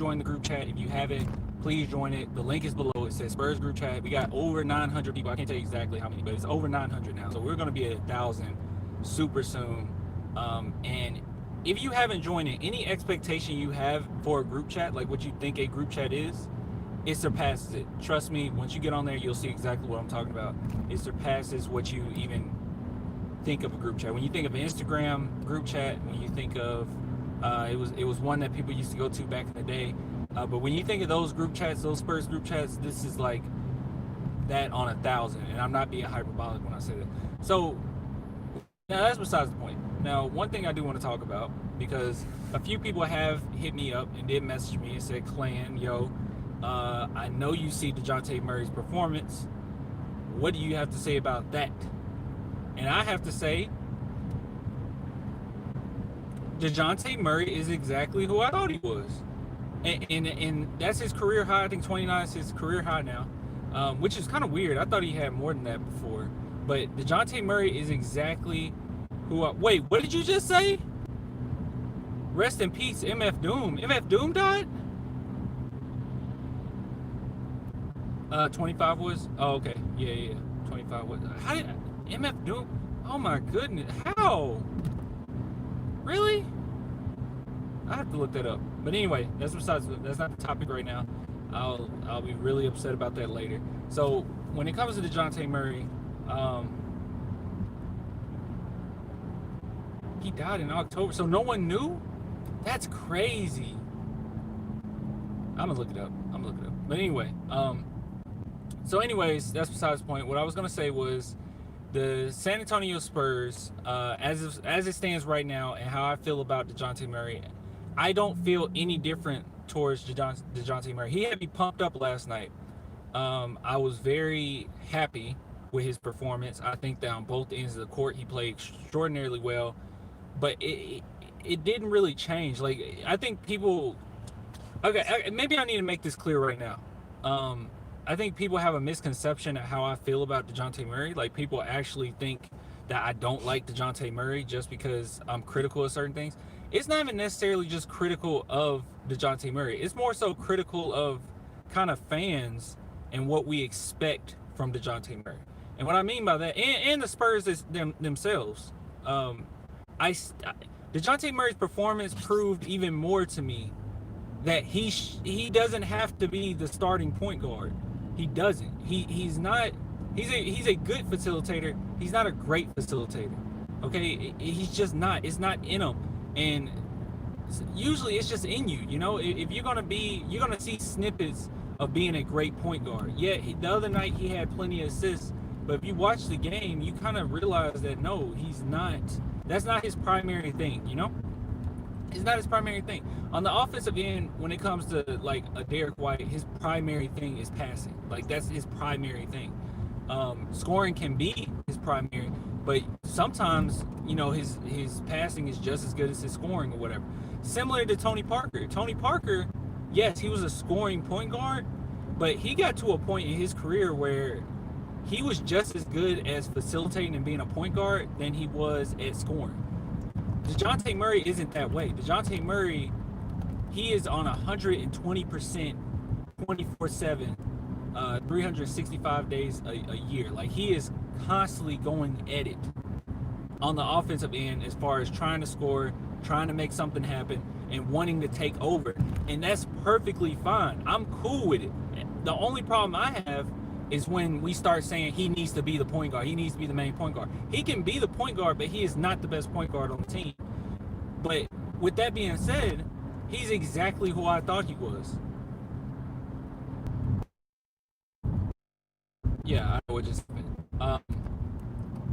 join the group chat. If you haven't, please join it. The link is below. It says Spurs group chat. We got over 900 people. I can't tell you exactly how many, but it's over 900 now. So we're going to be at 1,000 super soon. And if you haven't joined it, any expectation you have for a group chat, like what you think a group chat is, it surpasses it. Trust me, once you get on there, you'll see exactly what I'm talking about. It surpasses what you even think of a group chat. When you think of an Instagram group chat, when you think of it was one that people used to go to back in the day. But when you think of those group chats, those Spurs group chats, this is like that on 1,000. And I'm not being hyperbolic when I say that. So now that's besides the point. Now, one thing I do want to talk about, because a few people have hit me up and did message me and said, Clan, yo, I know you see Dejounte Murray's performance. What do you have to say about that? And I have to say, Dejounte Murray is exactly who I thought he was. And that's his career high. I think 29 is his career high now, which is kind of weird. I thought he had more than that before. But Dejounte Murray is exactly who I... Wait, what did you just say? Rest in peace, MF Doom. MF Doom died? 25 was? Oh, okay. Yeah. 25 was. How did... MF Doom? Oh my goodness. How? Really? I have to look that up. But anyway, that's not the topic right now. I'll be really upset about that later. So when it comes to Dejounte Murray, he died in October, so no one knew? That's crazy. I'm gonna look it up. But anyway, so anyways, that's besides the point. What I was gonna say was the San Antonio Spurs, as it stands right now, and how I feel about Dejounte Murray, I don't feel any different towards Dejounte Murray. He had me pumped up last night. I was very happy with his performance. I think that on both ends of the court, he played extraordinarily well. But it didn't really change. Like, I think people... Okay, maybe I need to make this clear right now. I think people have a misconception of how I feel about Dejounte Murray. Like, people actually think that I don't like Dejounte Murray just because I'm critical of certain things. It's not even necessarily just critical of Dejounte Murray. It's more so critical of kind of fans and what we expect from Dejounte Murray. And what I mean by that, and the Spurs themselves, Dejounte Murray's performance proved even more to me that he doesn't have to be the starting point guard. He doesn't. He's not. He's a good facilitator. He's not a great facilitator. Okay, he's just not. It's not in him. And usually it's just in you. You know, if you're gonna see snippets of being a great point guard. Yeah, the other night he had plenty of assists, but if you watch the game, you kind of realize that no, he's not. That's not his primary thing. You know, it's not his primary thing. On the offensive end, when it comes to like a Derek White, his primary thing is passing. Like, that's his primary thing. Scoring can be his primary, but sometimes, you know, his passing is just as good as his scoring or whatever. Similar to Tony Parker. Tony Parker, yes, he was a scoring point guard, but he got to a point in his career where he was just as good as facilitating and being a point guard than he was at scoring. Dejounte Murray isn't that way. Dejounte Murray, he is on 120%, 24/7, 365 days a year. Like, he is constantly going at it on the offensive end as far as trying to score, trying to make something happen, and wanting to take over. And that's perfectly fine. I'm cool with it. The only problem I have is when we start saying he needs to be the point guard. He needs to be the main point guard. He can be the point guard, but he is not the best point guard on the team. But with that being said, he's exactly who I thought he was. Yeah, I know what just happened.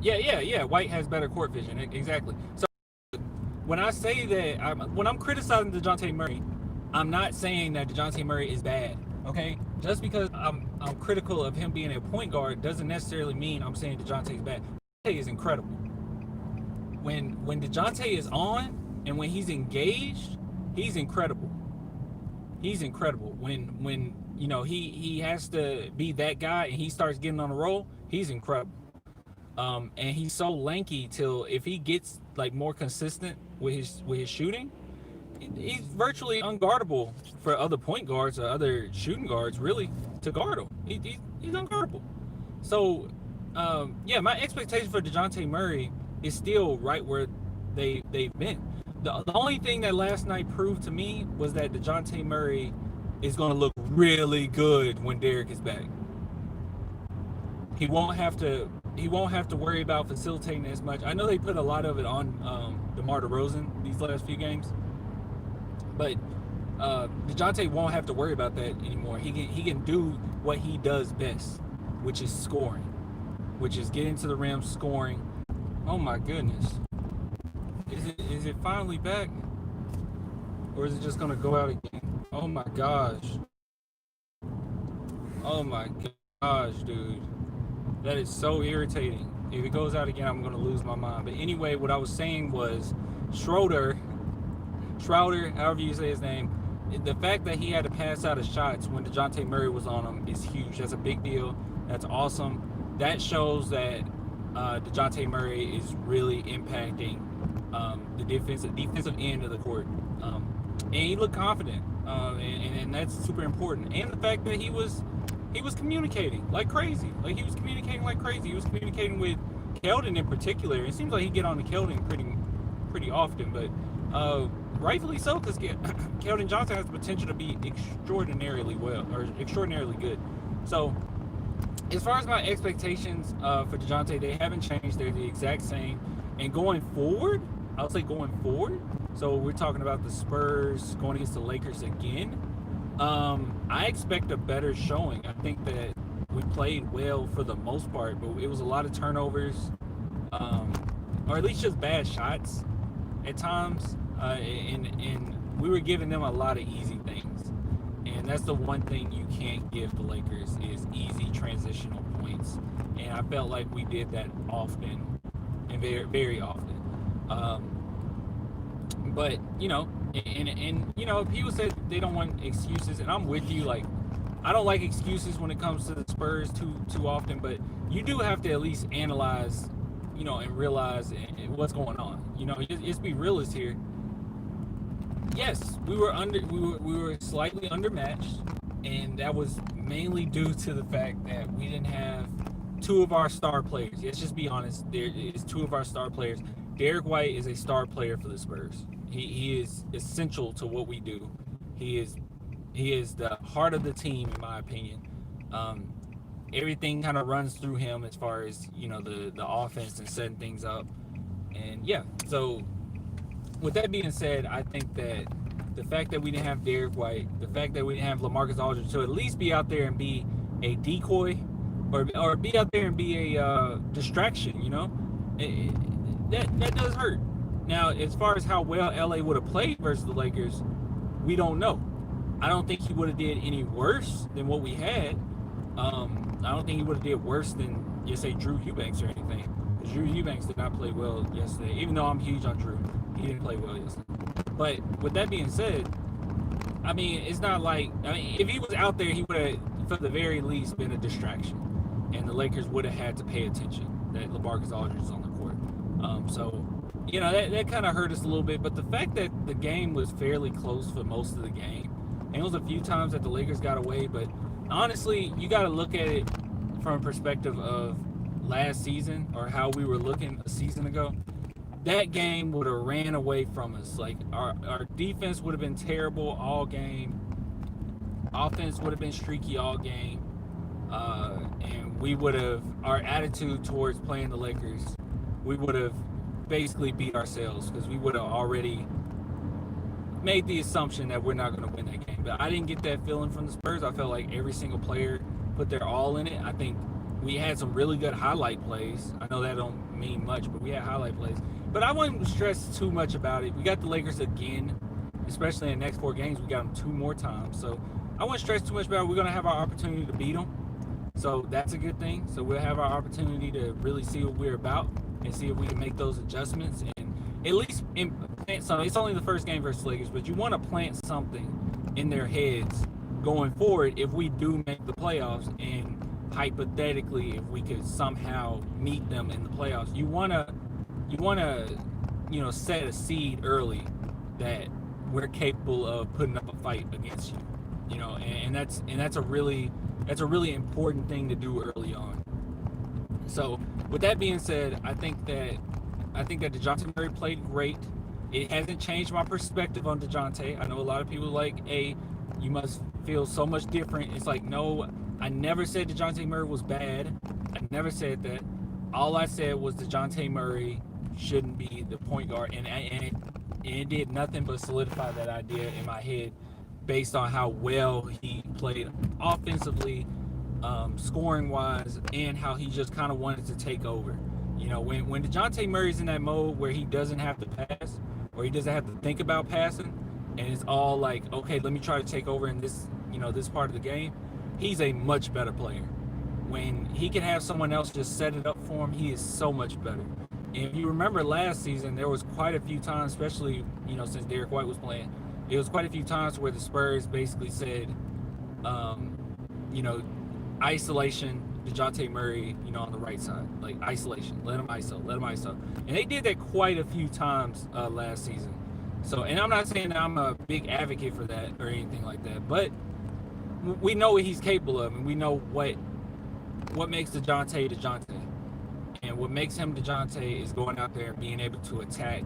Yeah. White has better court vision. Exactly. So when I say that, when I'm criticizing Dejounte Murray, I'm not saying that Dejounte Murray is bad. Okay, just because I'm critical of him being a point guard doesn't necessarily mean I'm saying Dejounte is bad. Dejounte is incredible. When Dejounte is on and when he's engaged, he's incredible. He's incredible. When you know he has to be that guy and he starts getting on a roll, he's incredible. And he's so lanky till if he gets like more consistent with his shooting, He's virtually unguardable for other point guards or other shooting guards, really, to guard him. He's unguardable. So, yeah, my expectation for Dejounte Murray is still right where they've been. The only thing that last night proved to me was that Dejounte Murray is going to look really good when Derek is back. He won't have to worry about facilitating as much. I know they put a lot of it on DeMar DeRozan these last few games, but Dejounte won't have to worry about that anymore. He can do what he does best, which is scoring, which is getting to the rim, scoring. Oh my goodness, is it finally back, or is it just gonna go out again? Oh my gosh. Oh my gosh, dude. That is so irritating. If it goes out again, I'm going to lose my mind. But anyway, what I was saying was Schroeder, however you say his name, the fact that he had to pass out of shots when Dejounte Murray was on him is huge. That's a big deal. That's awesome. That shows that Dejounte Murray is really impacting the defensive end of the court. And he looked confident. And that's super important. And the fact that he was communicating like crazy. He was communicating like crazy. He was communicating with Keldon in particular. It seems like he get on to Keldon pretty often, but rightfully so, because Keldon Johnson has the potential to be extraordinarily good. So as far as my expectations for Dejounte, they haven't changed. They're the exact same. And going forward, I'll say going forward, so we're talking about the Spurs going against the Lakers again. I expect a better showing. I think that we played well for the most part, but it was a lot of turnovers, or at least just bad shots at times, and we were giving them a lot of easy things. And that's the one thing you can't give the Lakers is easy transitional points. And I felt like we did that often, and very, very often. But, and people said they don't want excuses, and I'm with you. I don't like excuses when it comes to the Spurs too often, but you do have to at least analyze, and realize what's going on. Just be realist here. Yes, we were slightly undermatched, and that was mainly due to the fact that we didn't have two of our star players. Let's just be honest. There is two of our star players. Derek White is a star player for the Spurs. He is essential to what we do. He is the heart of the team, in my opinion. Everything kind of runs through him as far as the offense and setting things up. And yeah, so with that being said, I think that the fact that we didn't have Derek White, the fact that we didn't have LaMarcus Aldridge to at least be out there and be a decoy, or be out there and be a distraction, that does hurt. Now, as far as how well LA would have played versus the Lakers, we don't know. I don't think he would have did any worse than what we had. I don't think he would have did worse than, say, Drew Eubanks or anything. Because Drew Eubanks did not play well yesterday. Even though I'm huge on Drew, he didn't play well yesterday. But with that being said, it's not like, if he was out there, he would have, for the very least, been a distraction. And the Lakers would have had to pay attention that LaMarcus Aldridge is on the court. So, that kind of hurt us a little bit. But the fact that the game was fairly close for most of the game, and it was a few times that the Lakers got away, but honestly, you got to look at it from a perspective of last season, or how we were looking a season ago. That game would have ran away from us. Our defense would have been terrible all game. Offense would have been streaky all game. And we would have, our attitude towards playing the Lakers, we would have basically beat ourselves, because we would have already made the assumption that we're not going to win that game. But I didn't get that feeling from the Spurs. I felt like every single player put their all in it. I think we had some really good highlight plays. I know that don't mean much, but we had highlight plays. But I wouldn't stress too much about it. We got the Lakers again, especially in the next 4 games. We got them 2 more times. So I wouldn't stress too much about it. We're going to have our opportunity to beat them. So that's a good thing. So we'll have our opportunity to really see what we're about and see if we can make those adjustments and at least plant something. It's only the first game versus Lakers, but you want to plant something in their heads going forward if we do make the playoffs, and hypothetically if we could somehow meet them in the playoffs. You want to set a seed early that we're capable of putting up a fight against you. You know, and that's a really important thing to do early on. So with that being said, I think that Dejounte Murray played great. It hasn't changed my perspective on Dejounte. I know a lot of people like, hey, you must feel so much different. It's like, no, I never said Dejounte Murray was bad. I never said that. All I said was Dejounte Murray shouldn't be the point guard, and it did nothing but solidify that idea in my head based on how well he played offensively, scoring wise, and how he just kind of wanted to take over. You know, when Dejounte Murray's in that mode where he doesn't have to pass or he doesn't have to think about passing, and it's all like, okay, let me try to take over in this, you know, this part of the game, he's a much better player. When he can have someone else just set it up for him, he is so much better. And if you remember last season, there was quite a few times, especially, you know, since Derek White was playing, it was quite a few times where the Spurs basically said, you know, isolation, Dejounte Murray, you know, on the right side, like isolation, let him ISO. And they did that quite a few times last season. So, and I'm not saying that I'm a big advocate for that or anything like that, but we know what he's capable of, and we know what makes Dejounte. And what makes him Dejounte is going out there and being able to attack.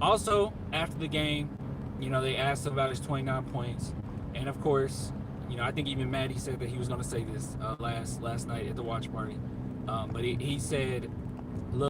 Also, after the game, you know, they asked him about his 29 points. And of course, you know, I think even Maddie said that he was going to say this last night at the watch party. But he said